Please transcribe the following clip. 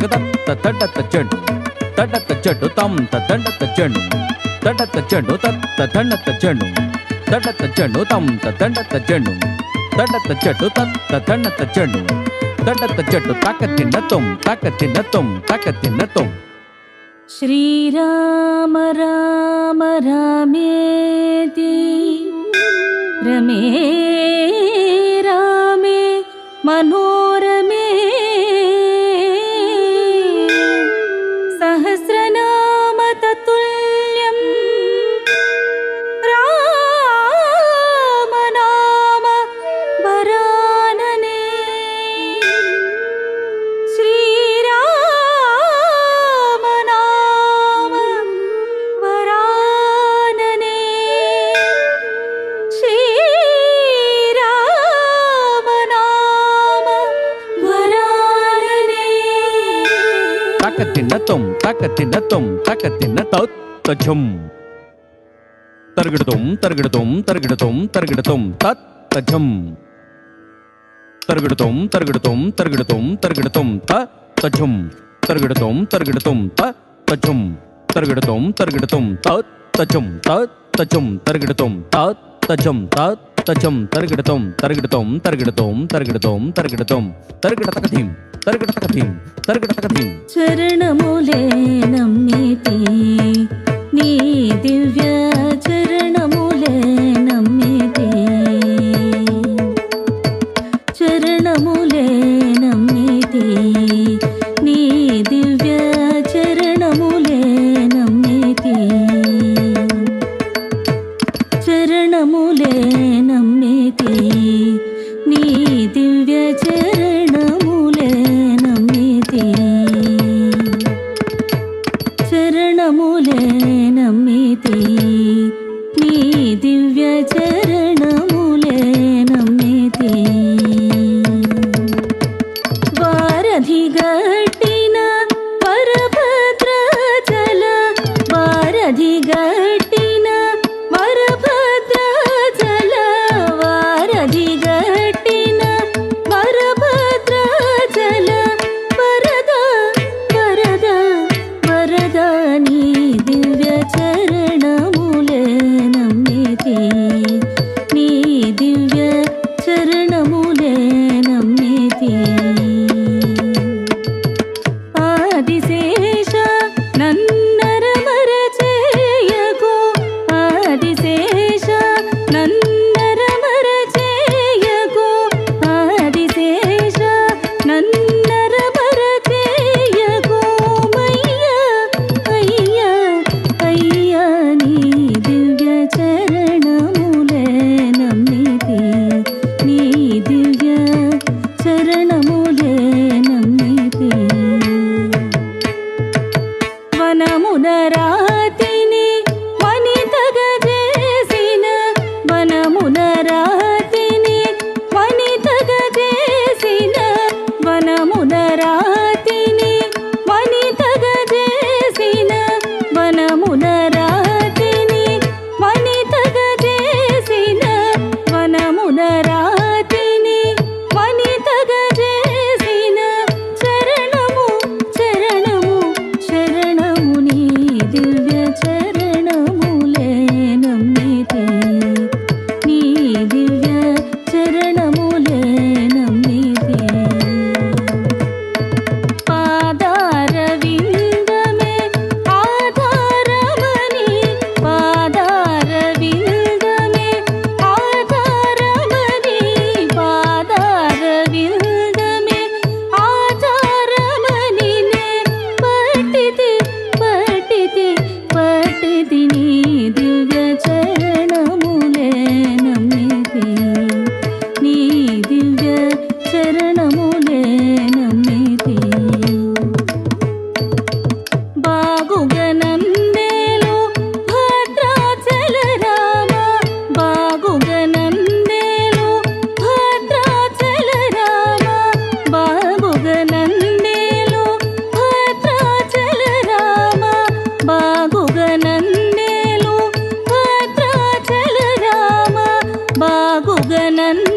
తడత చెండు తడత చెండు తం తడత చెండు తడత చెండు తడత చెండు తడత చెండు తం తడత చెండు తడత చెండు తడత చెండు తడత చెండు తాకతిన్న తుమ్ తాకతిన్న తుమ్ తాకతిన్న తుమ్. శ్రీరామ రామ రామేతి రమే రామే మనోరమే సహస్రనామ తతుల్యం రామ నామ వరాననే. శ్రీరామ నామ వరాననే శ్రీరామ నామ వరాననే. తాకతిన్న తుమ్ తాకతిన్న తుమ్ తాకతిన్న తచ్చం తరగడుతుం తరగడుతుం తరగడుతుం తరగడుతుం తచ్చం తరగడుతుం తరగడుతుం తరగడుతుం తరగడుతుం తచ్చం తరగడుతుం తరగడుతుం తచ్చం తరగడుతుం తరగడుతుం తచ్చం తచ్చం తరగడుతుం తచ్చం తచ్చం తరగడుతుం తరగడుతుం తరగడుతుం తరగడుతుం తరగడుతుం తరగడతకథిం తరగడతకథిం తరగడతకథిం. చరణములే నమ్మితి నీ దివ్య చరణములే నమ్మితి చరణములే నమ్మితి నీ దివ్య చరణములే నమ్మితి చరణములే నమ్మితి నీ దివ్య చరణములే నమ్మితి చరణములే నమ్మితి నీ దివ్య చరణములే నమ్మితి. వారధి గట్టిన వరభద్రాచల వారధి గట్టిన వరభద్రాచల వారధి గట్టిన వరభద్రాచల వరద వరద వరద నీ దివ్య చరణములే నమ్మితి నీ దివ్య చరణములే నమ్మితి. ఆదిశేష నన్నరమర చేయకు ఆదిశేష నన్నరమర చేయకు ఆదిశేష నన్నరమర చేయకు మయ్య అయ్య అయ్య నీ దివ్య చరణములే నమ్మితి నీ దివ్య చరణములే నమ్మితి. వనమున రాతిని వనితగ చేసిన వనమున రాతిని వనితగ చేసిన వనమున రాతిని వనితగ చేసిన వనమున రాతిని వనితగ చేసిన వనమున రాతిని వనితగ చేసిన చరణము చరణము శరణము నీ దివ్య చరణములే నమ్మితి నీ దివ్య చరణములే నమ్మితి. పాదార విందమే ఆధారమని పాదార విందమే ఆధారమని పాదార విందమే ఆధారమని నే పట్టితి పట్టితి పట్టితి నీ దివ్య చరణములే నమ్మితి నీ దివ్య చరణములే నమ్మితి. బాగుగనందేలు భద్రాచల రామ బాగుగనందేలు భద్రాచల రామ బాగుగనందేలు భద్రాచల రామ బాగుగనందేలు భద్రాచల రామ బాగుగనందేలు